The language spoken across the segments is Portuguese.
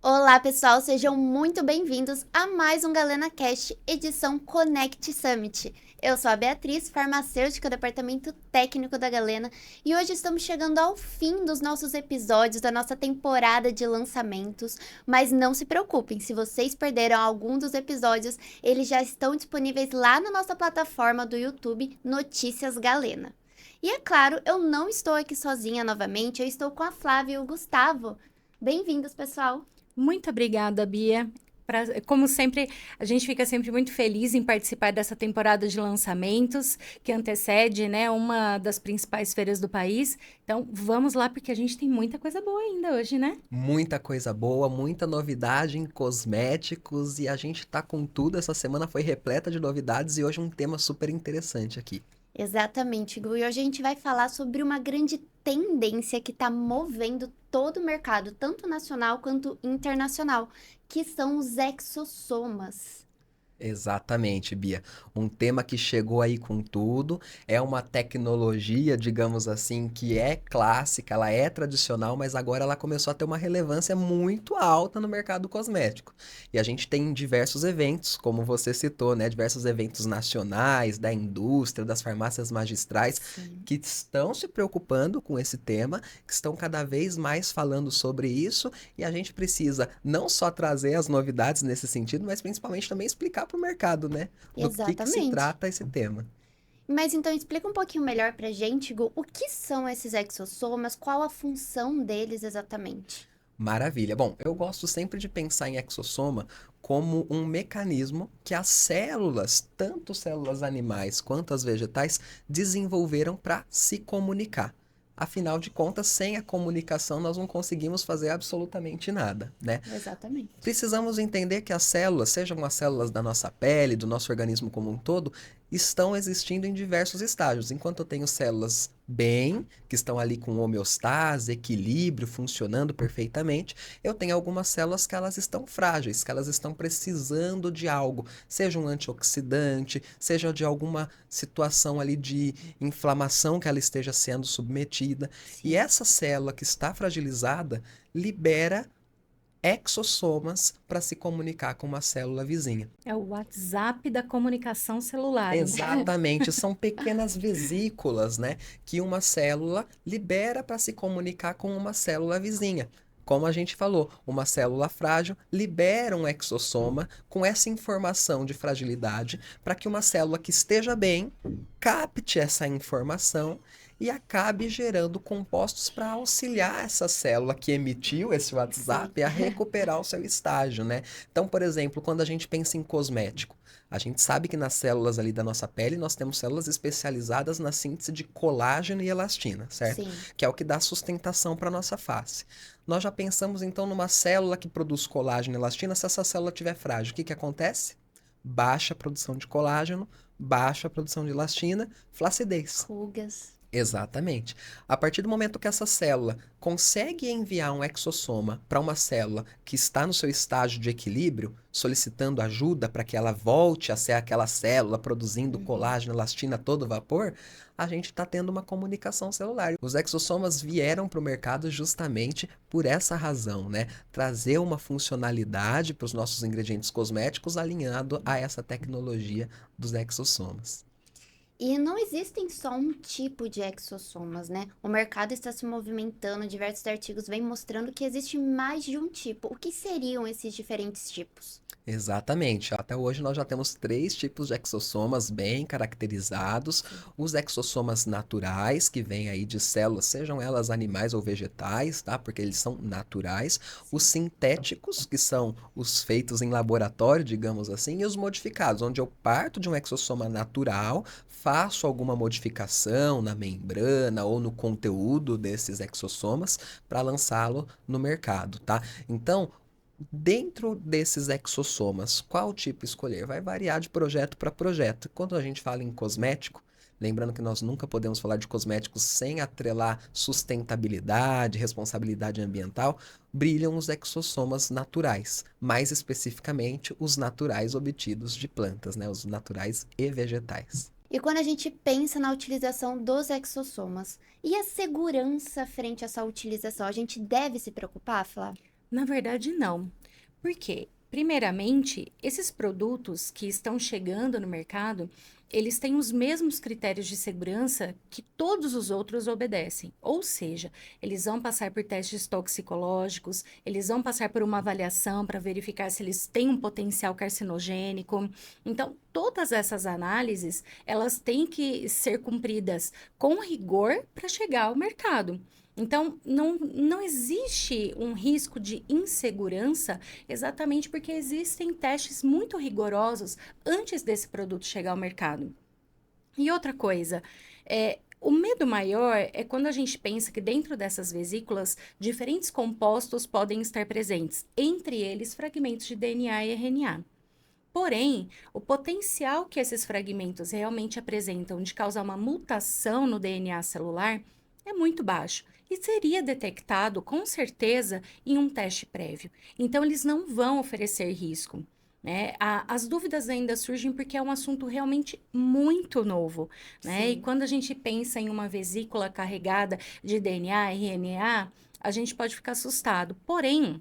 Olá, pessoal, sejam muito bem-vindos a mais um Galena Cast, edição Connect Summit. Eu sou a Beatriz, farmacêutica do Departamento Técnico da Galena, e hoje estamos chegando ao fim dos nossos episódios da nossa temporada de lançamentos, mas não se preocupem, se vocês perderam algum dos episódios, eles já estão disponíveis lá na nossa plataforma do YouTube Notícias Galena. E é claro, eu não estou aqui sozinha novamente, eu estou com a Flávia e o Gustavo. Bem-vindos, pessoal! Muito obrigada, Bia. Como sempre, a gente fica sempre muito feliz em participar dessa temporada de lançamentos que antecede, né, uma das principais feiras do país. Então, vamos lá, porque a gente tem muita coisa boa ainda hoje, né? Muita coisa boa, muita novidade em cosméticos e a gente tá com tudo. Essa semana foi repleta de novidades e hoje um tema super interessante aqui. Exatamente, Gu. E hoje a gente vai falar sobre uma grande tendência que está movendo todo o mercado, tanto nacional quanto internacional, que são os exossomas. Exatamente, Bia. Um tema que chegou aí com tudo, é uma tecnologia, digamos assim, que é clássica, ela é tradicional, mas agora ela começou a ter uma relevância muito alta no mercado cosmético. E a gente tem diversos eventos, como você citou, né? Diversos eventos nacionais, da indústria, das farmácias magistrais, Sim. que estão se preocupando com esse tema, que estão cada vez mais falando sobre isso, e a gente precisa não só trazer as novidades nesse sentido, mas principalmente também explicar para o mercado, né? Do que se Exatamente. trata esse tema. Mas então explica um pouquinho melhor pra gente, Gu, o que são esses exossomas, qual a função deles exatamente? Maravilha. Bom, eu gosto sempre de pensar em exossoma como um mecanismo que as células, tanto células animais quanto as vegetais, desenvolveram para se comunicar. Afinal de contas, sem a comunicação, nós não conseguimos fazer absolutamente nada, né? Exatamente. Precisamos entender que as células, sejam as células da nossa pele, do nosso organismo como um todo, estão existindo em diversos estágios. Enquanto eu tenho células bem, que estão ali com homeostase, equilíbrio, funcionando perfeitamente, eu tenho algumas células que elas estão frágeis, que elas estão precisando de algo, seja um antioxidante, seja de alguma situação ali de inflamação que ela esteja sendo submetida. E Sim. essa célula que está fragilizada libera exossomas para se comunicar com uma célula vizinha. É o WhatsApp da comunicação celular, então. Exatamente, são pequenas vesículas, né, que uma célula libera para se comunicar com uma célula vizinha. Como a gente falou, uma célula frágil libera um exossoma com essa informação de fragilidade para que uma célula que esteja bem capte essa informação e acabe gerando compostos para auxiliar essa célula que emitiu esse Sim. WhatsApp a recuperar o seu estágio, né? Então, por exemplo, quando a gente pensa em cosmético, a gente sabe que nas células ali da nossa pele nós temos células especializadas na síntese de colágeno e elastina, certo? Sim. Que é o que dá sustentação para nossa face. Nós já pensamos então numa célula que produz colágeno e elastina, se essa célula estiver frágil, o que acontece? Baixa a produção de colágeno, baixa a produção de elastina, flacidez. Rugas. Exatamente. A partir do momento que essa célula consegue enviar um exossoma para uma célula que está no seu estágio de equilíbrio, solicitando ajuda para que ela volte a ser aquela célula produzindo Uhum. colágeno, elastina a todo vapor, a gente está tendo uma comunicação celular. Os exossomas vieram para o mercado justamente por essa razão, né? Trazer uma funcionalidade para os nossos ingredientes cosméticos alinhado a essa tecnologia dos exossomas. E não existem só um tipo de exossomas, né? O mercado está se movimentando, diversos artigos vêm mostrando que existe mais de um tipo. O que seriam esses diferentes tipos? Exatamente. Até hoje nós já temos três tipos de exossomas bem caracterizados. Sim. Os exossomas naturais, que vêm aí de células, sejam elas animais ou vegetais, tá? Porque eles são naturais. Os Sim. sintéticos, que são os feitos em laboratório, digamos assim, e os modificados, onde eu parto de um exossoma natural, faço alguma modificação na membrana ou no conteúdo desses exossomas para lançá-lo no mercado, tá? Então, dentro desses exossomas, qual tipo escolher? Vai variar de projeto para projeto. Quando a gente fala em cosmético, lembrando que nós nunca podemos falar de cosméticos sem atrelar sustentabilidade, responsabilidade ambiental, brilham os exossomas naturais, mais especificamente os naturais obtidos de plantas, né? Os naturais e vegetais. E quando a gente pensa na utilização dos exossomas, e a segurança frente a essa utilização, a gente deve se preocupar, Flá? Na verdade, não. Por quê? Primeiramente, esses produtos que estão chegando no mercado, eles têm os mesmos critérios de segurança que todos os outros obedecem. Ou seja, eles vão passar por testes toxicológicos, eles vão passar por uma avaliação para verificar se eles têm um potencial carcinogênico. Então, todas essas análises, elas têm que ser cumpridas com rigor para chegar ao mercado. Então, não existe um risco de insegurança exatamente porque existem testes muito rigorosos antes desse produto chegar ao mercado. E outra coisa, o medo maior é quando a gente pensa que dentro dessas vesículas, diferentes compostos podem estar presentes, entre eles fragmentos de DNA e RNA. Porém, o potencial que esses fragmentos realmente apresentam de causar uma mutação no DNA celular é muito baixo e seria detectado com certeza em um teste prévio. Então, eles não vão oferecer risco. Né? As dúvidas ainda surgem porque é um assunto realmente muito novo, né? E Sim. quando a gente pensa em uma vesícula carregada de DNA, RNA, a gente pode ficar assustado. Porém,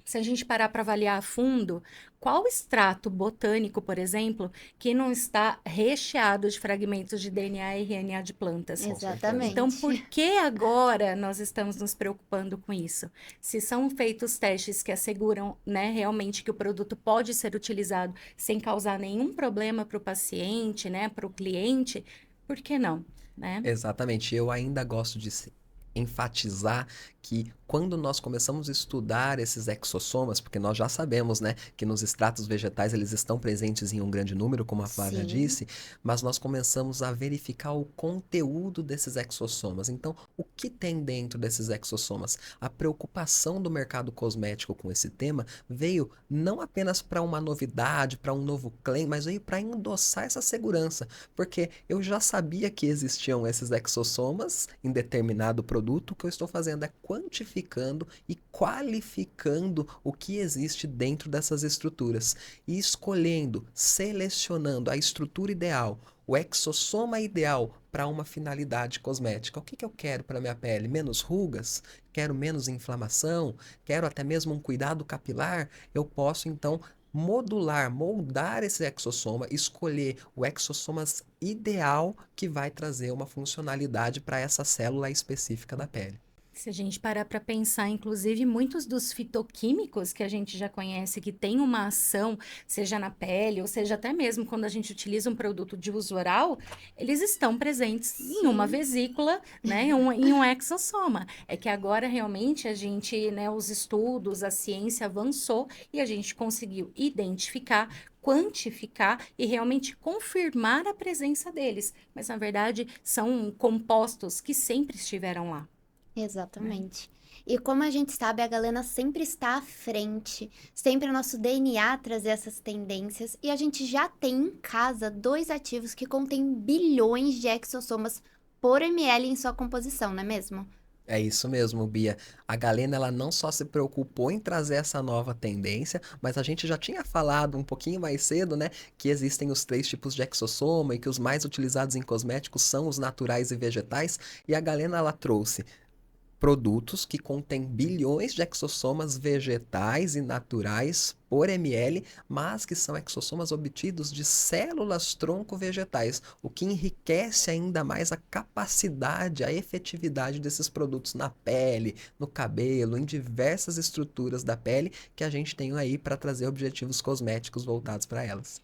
se a gente parar para avaliar a fundo, qual extrato botânico, por exemplo, que não está recheado de fragmentos de DNA e RNA de plantas? Com certeza. Então, por Exatamente. que agora nós estamos nos preocupando com isso? Se são feitos testes que asseguram, né, realmente que o produto pode ser utilizado sem causar nenhum problema para o paciente, né, para o cliente, por que não, né? Exatamente. Eu ainda gosto de enfatizar que quando nós começamos a estudar esses exossomas, porque nós já sabemos, né, que nos extratos vegetais eles estão presentes em um grande número, como a Flávia Sim. disse, mas nós começamos a verificar o conteúdo desses exossomas. Então, o que tem dentro desses exossomas? A preocupação do mercado cosmético com esse tema veio não apenas para uma novidade, para um novo claim, mas veio para endossar essa segurança, porque eu já sabia que existiam esses exossomas em determinado produto, o que eu estou fazendo é quantificando e qualificando o que existe dentro dessas estruturas e escolhendo, selecionando a estrutura ideal, o exossoma ideal para uma finalidade cosmética. O que que eu quero para minha pele? Menos rugas? Quero menos inflamação? Quero até mesmo um cuidado capilar? Eu posso então modular, moldar esse exossoma, escolher o exossoma ideal que vai trazer uma funcionalidade para essa célula específica da pele. Se a gente parar para pensar, inclusive, muitos dos fitoquímicos que a gente já conhece, que tem uma ação, seja na pele, ou seja até mesmo quando a gente utiliza um produto de uso oral, eles estão presentes em uma Sim. vesícula, né, em um exossoma. É que agora realmente a gente, né, os estudos, a ciência avançou e a gente conseguiu identificar, quantificar e realmente confirmar a presença deles. Mas, na verdade, são compostos que sempre estiveram lá. Né? Exatamente. E como a gente sabe, a Galena sempre está à frente, sempre o nosso DNA trazer essas tendências, e a gente já tem em casa 2 ativos que contêm bilhões de exossomas por ml em sua composição, não é mesmo? É isso mesmo, Bia. A Galena ela não só se preocupou em trazer essa nova tendência, mas a gente já tinha falado um pouquinho mais cedo, né, que existem os 3 tipos de exossoma e que os mais utilizados em cosméticos são os naturais e vegetais, e a Galena ela trouxe produtos que contêm bilhões de exossomas vegetais e naturais por ml, mas que são exossomas obtidos de células tronco vegetais, o que enriquece ainda mais a capacidade, a efetividade desses produtos na pele, no cabelo, em diversas estruturas da pele que a gente tem aí para trazer objetivos cosméticos voltados para elas.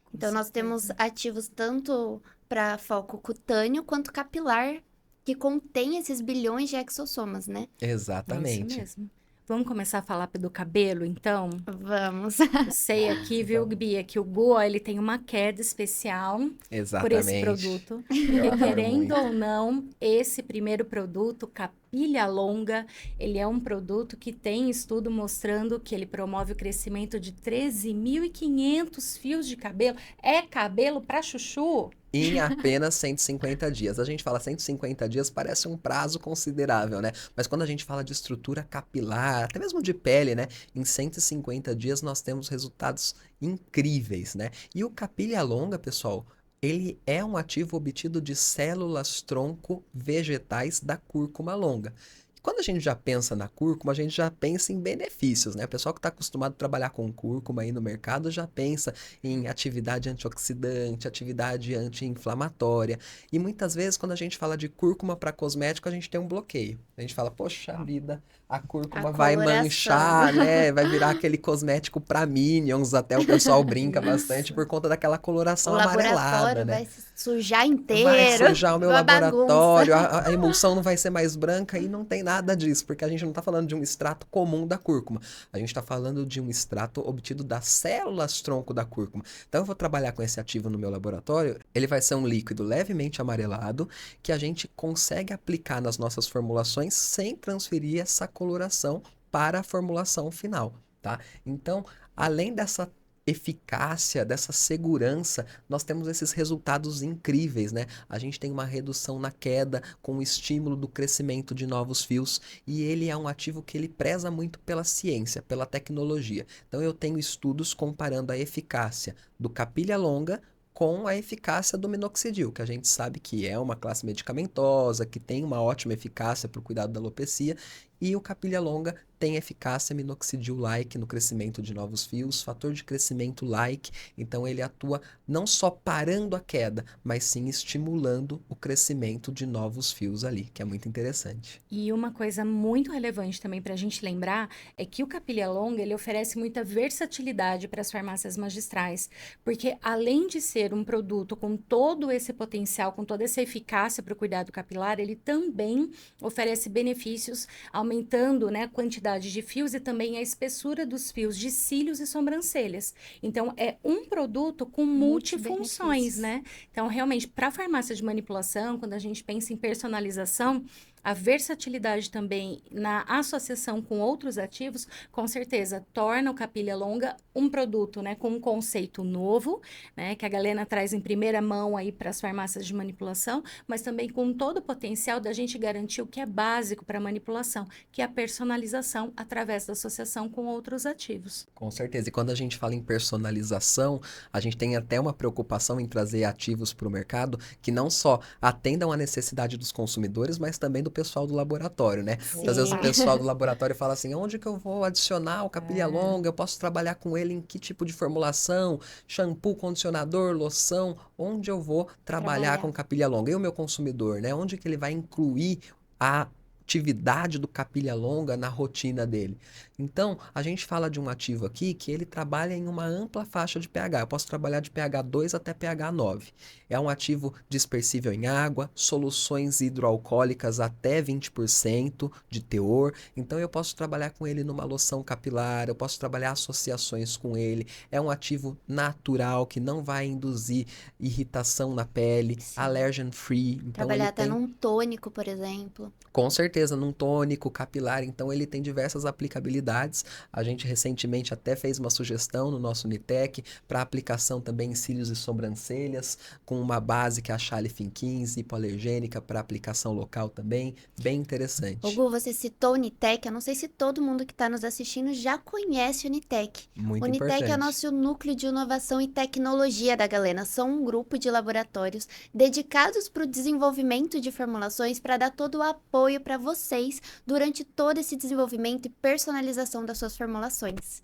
Com Então, nós temos certeza. ativos tanto para foco cutâneo quanto capilar, que contém esses bilhões de exossomas, né? É isso Exatamente. mesmo. Vamos começar a falar do cabelo, então? Vamos. Eu sei aqui, viu, Bia, que o Goa, ele tem uma queda especial por esse Exatamente. produto, Eu porque adoro querendo muito. ou não, esse primeiro produto, Capilha Longa, ele é um produto que tem estudo mostrando que ele promove o crescimento de 13.500 fios de cabelo. É cabelo para chuchu? Em apenas 150 dias. A gente fala 150 dias, parece um prazo considerável, né? Mas quando a gente fala de estrutura capilar, até mesmo de pele, né? Em 150 dias nós temos resultados incríveis, né? E o capilha longa, pessoal, ele é um ativo obtido de células tronco vegetais da cúrcuma longa. Quando a gente já pensa na cúrcuma, a gente já pensa em benefícios, né? O pessoal que está acostumado a trabalhar com cúrcuma aí no mercado já pensa em atividade antioxidante, atividade anti-inflamatória. E muitas vezes, quando a gente fala de cúrcuma para cosmético, a gente tem um bloqueio. A gente fala, poxa vida, a A cúrcuma vai coloração. manchar, né? Vai virar aquele cosmético para Minions, até o pessoal brinca bastante Isso. por conta daquela O coloração amarelada, laboratório né? vai se sujar Vai inteiro. sujar o meu Uma bagunça. laboratório, a emulsão não vai ser mais branca e não tem nada disso, porque a gente não está falando de um extrato comum da cúrcuma. A gente está falando de um extrato obtido das células tronco da cúrcuma. Então eu vou trabalhar com esse ativo no meu laboratório, ele vai ser um líquido levemente amarelado que a gente consegue aplicar nas nossas formulações sem transferir essa coloração para a formulação final, tá? Então, além dessa eficácia, dessa segurança, nós temos esses resultados incríveis, né? A gente tem uma redução na queda com o estímulo do crescimento de novos fios e ele é um ativo que ele preza muito pela ciência, pela tecnologia. Então eu tenho estudos comparando a eficácia do Capilha Longa com a eficácia do minoxidil, que a gente sabe que é uma classe medicamentosa, que tem uma ótima eficácia para o cuidado da alopecia, e o Capilha Longa tem eficácia minoxidil-like no crescimento de novos fios, fator de crescimento like, então ele atua não só parando a queda, mas sim estimulando o crescimento de novos fios ali, que é muito interessante. E uma coisa muito relevante também para a gente lembrar é que o Capilha Longa ele oferece muita versatilidade para as farmácias magistrais, porque além de ser um produto com todo esse potencial, com toda essa eficácia para o cuidado capilar, ele também oferece benefícios, aumentando, né, a quantidade de fios e também a espessura dos fios de cílios e sobrancelhas. Então, é um produto com multifunções, Multibenefícios. né? Então, realmente, para a farmácia de manipulação, quando a gente pensa em personalização, a versatilidade também na associação com outros ativos, com certeza, torna o Capilha Longa um produto, né, com um conceito novo, né, que a Galena traz em primeira mão aí para as farmácias de manipulação, mas também com todo o potencial da gente garantir o que é básico para manipulação, que é a personalização através da associação com outros ativos. Com certeza. E quando a gente fala em personalização, a gente tem até uma preocupação em trazer ativos para o mercado que não só atendam à necessidade dos consumidores, mas também do pessoal do laboratório, né? Muitas vezes o Sim. pessoal do laboratório fala assim, onde que eu vou adicionar o Capilha Longa? Eu posso trabalhar com ele em que tipo de formulação? Shampoo, condicionador, loção? Onde eu vou trabalhar com Capilha Longa? E o meu consumidor, né? Onde que ele vai incluir a atividade do Capilha Longa na rotina dele? Então, a gente fala de um ativo aqui que ele trabalha em uma ampla faixa de pH. Eu posso trabalhar de pH 2 até pH 9. É um ativo dispersível em água, soluções hidroalcoólicas até 20% de teor. Então, eu posso trabalhar com ele numa loção capilar, eu posso trabalhar associações com ele. É um ativo natural que não vai induzir irritação na pele, Sim. allergen free. Então, Trabalhar ele até tem num tônico, por exemplo. com certeza, num tônico capilar, então ele tem diversas aplicabilidades. A gente recentemente até fez uma sugestão no nosso Unitec para aplicação também em cílios e sobrancelhas, com uma base que é a Chalifin 15, hipoalergênica para aplicação local também, bem interessante. Gu, você citou o Unitec, eu não sei se todo mundo que está nos assistindo já conhece o Unitec. Muito O Unitec é importante. nosso núcleo de inovação e tecnologia da Galena. São um grupo de laboratórios dedicados para o desenvolvimento de formulações para dar todo o apoio para vocês durante todo esse desenvolvimento e personalização das suas formulações.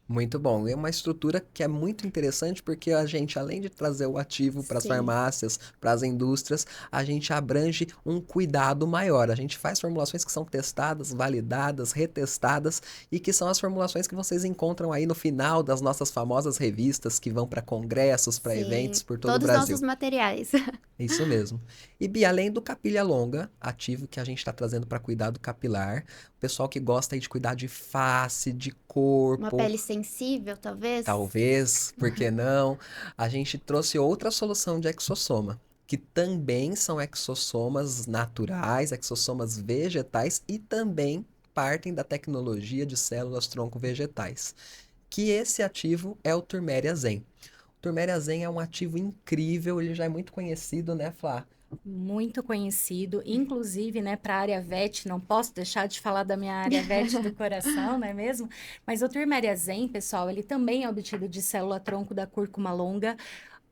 Muito bom. É uma estrutura que é muito interessante porque a gente, além de trazer o ativo para as Sim. farmácias, para as indústrias, a gente abrange um cuidado maior. A gente faz formulações que são testadas, validadas, retestadas e que são as formulações que vocês encontram aí no final das nossas famosas revistas que vão para congressos, para Sim, eventos por todo o todos os Brasil. nossos materiais. Isso mesmo. E Bia, além do Capilha Longa, ativo que a gente está trazendo para cuidado capilar, o pessoal que gosta aí de cuidar de face, de Uma corpo, pele sensível, talvez? talvez, por que não? A gente trouxe outra solução de exossoma, que também são exossomas naturais, exossomas vegetais e também partem da tecnologia de células tronco vegetais. Que esse ativo é o Turmeria Zen. O Turmeria Zen é um ativo incrível, ele já é muito conhecido, né, Flá? Muito conhecido, inclusive, né, para a área VET, não posso deixar de falar da minha área VET do coração, não é mesmo? Mas o Turmeria Zen, pessoal, ele também é obtido de célula-tronco da cúrcuma longa.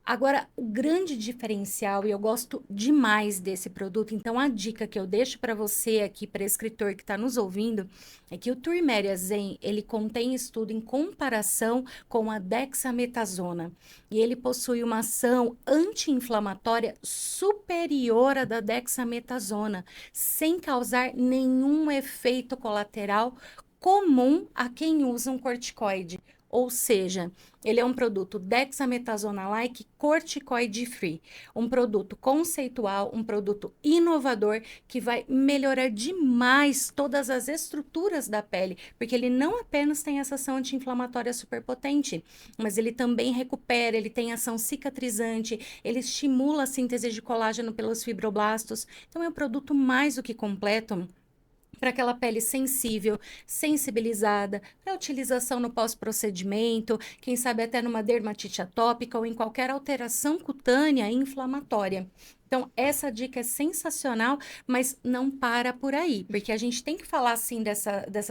Agora, o grande diferencial, e eu gosto demais desse produto, então a dica que eu deixo para você aqui, para escritor que está nos ouvindo, é que o Turmeric Zen, ele contém estudo em comparação com a dexametasona, e ele possui uma ação anti-inflamatória superior à da dexametasona, sem causar nenhum efeito colateral comum a quem usa um corticoide. Ou seja, ele é um produto dexametasona-like corticoide-free, um produto conceitual, um produto inovador que vai melhorar demais todas as estruturas da pele, porque ele não apenas tem essa ação anti-inflamatória superpotente, mas ele também recupera, ele tem ação cicatrizante, ele estimula a síntese de colágeno pelos fibroblastos. Então é um produto mais do que completo para aquela pele sensível, sensibilizada, para utilização no pós-procedimento, quem sabe até numa dermatite atópica ou em qualquer alteração cutânea inflamatória. Então, essa dica é sensacional, mas não para por aí, porque a gente tem que falar, sim,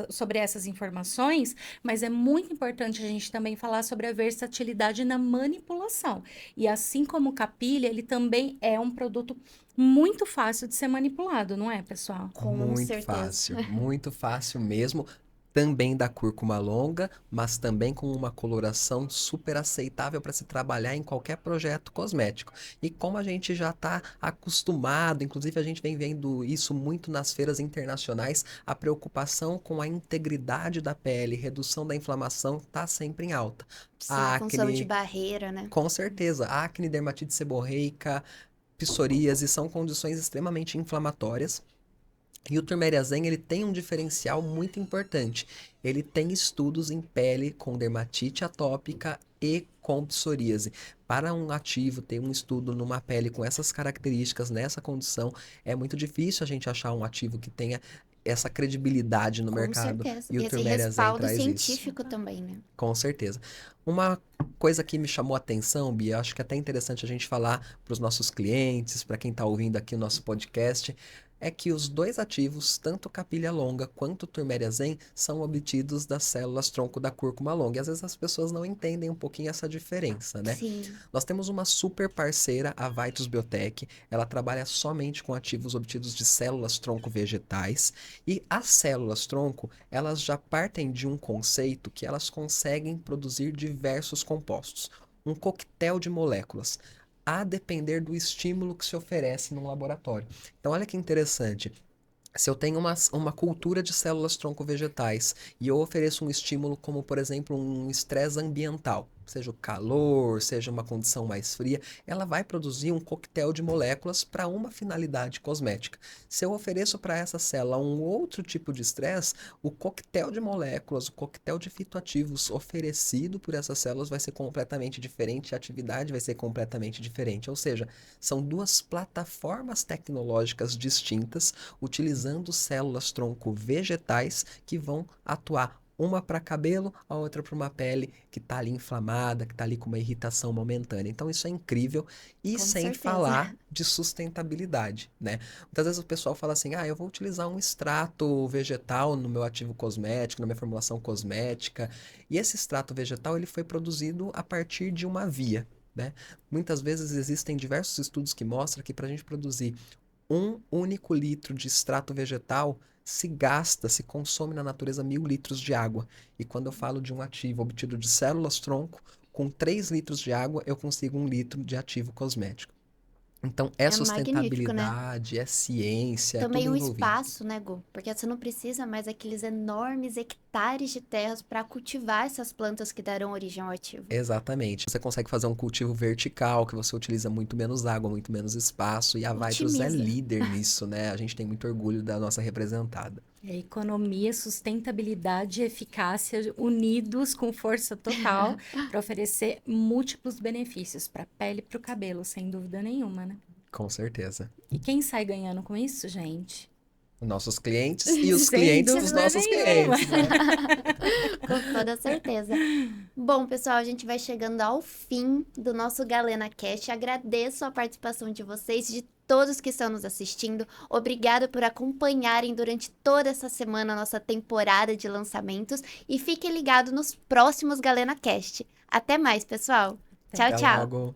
sobre essas informações, mas é muito importante a gente também falar sobre a versatilidade na manipulação. E assim como o Capilha, ele também é um produto muito fácil de ser manipulado, não é, pessoal? Com certeza. Muito fácil mesmo. Também da cúrcuma longa, mas também com uma coloração super aceitável para se trabalhar em qualquer projeto cosmético. E como a gente já está acostumado, inclusive a gente vem vendo isso muito nas feiras internacionais, a preocupação com a integridade da pele, redução da inflamação está sempre em alta. Sim, a função de barreira, né? Com certeza, acne, dermatite seborreica, psoríase são condições extremamente inflamatórias. E o Turmeric Zen, ele tem um diferencial muito importante. Ele tem estudos em pele com dermatite atópica e com psoríase. Para um ativo ter um estudo numa pele com essas características, nessa condição, é muito difícil a gente achar um ativo que tenha essa credibilidade no mercado. Certeza. E o Esse Turmeric Zen respaldo traz científico isso. também, né? Com certeza. Uma coisa que me chamou a atenção, Bia, acho que é até interessante a gente falar para os nossos clientes, para quem está ouvindo aqui o nosso podcast, é que os dois ativos, tanto Capilha Longa quanto Turmeric Zen, são obtidos das células tronco da cúrcuma longa. E às vezes as pessoas não entendem um pouquinho essa diferença, né? Sim. Nós temos uma super parceira, a Vitus Biotech. Ela trabalha somente com ativos obtidos de células tronco vegetais. E as células tronco, elas já partem de um conceito que elas conseguem produzir diversos compostos. Um coquetel de moléculas, a depender do estímulo que se oferece no laboratório. Então, olha que interessante. Se eu tenho uma cultura de células tronco vegetais e eu ofereço um estímulo como, por exemplo, um estresse ambiental, seja o calor, seja uma condição mais fria, ela vai produzir um coquetel de moléculas para uma finalidade cosmética. Se eu ofereço para essa célula um outro tipo de estresse, o coquetel de moléculas, o coquetel de fitoativos oferecido por essas células vai ser completamente diferente, a atividade vai ser completamente diferente. Ou seja, são duas plataformas tecnológicas distintas, utilizando células tronco vegetais que vão atuar uma para cabelo, a outra para uma pele que está ali inflamada, que está ali com uma irritação momentânea. Então isso é incrível e Com sem certeza. falar de sustentabilidade, né? Muitas vezes o pessoal fala assim, eu vou utilizar um extrato vegetal no meu ativo cosmético, na minha formulação cosmética, e esse extrato vegetal ele foi produzido a partir de uma via, né? Muitas vezes existem diversos estudos que mostram que para a gente produzir um único litro de extrato vegetal se consome na natureza 1.000 litros de água. E quando eu falo de um ativo obtido de células tronco, com 3 litros de água eu consigo 1 litro de ativo cosmético. Então é magnífico, né? sustentabilidade, é ciência, é Também tudo o envolvido. espaço, né, Gu? Porque você não precisa mais aqueles enormes hectares de terras para cultivar essas plantas que darão origem ao ativo. Exatamente. Você consegue fazer um cultivo vertical, que você utiliza muito menos água, muito menos espaço, e a Vitus é Otimiza. líder nisso, né? A gente tem muito orgulho da nossa representada. É economia, sustentabilidade e eficácia unidos com força total para oferecer múltiplos benefícios para a pele e para o cabelo, sem dúvida nenhuma, né? Com certeza. E quem sai ganhando com isso, gente? Nossos clientes e os Sem clientes dos dúvida nossos nenhuma. clientes, né? Com toda certeza. Bom, pessoal, a gente vai chegando ao fim do nosso Galena Cast. Agradeço a participação de vocês, de todos que estão nos assistindo. Obrigada por acompanharem durante toda essa semana a nossa temporada de lançamentos. E fiquem ligados nos próximos Galena Cast. Até mais, pessoal. Tchau, Até tchau. logo.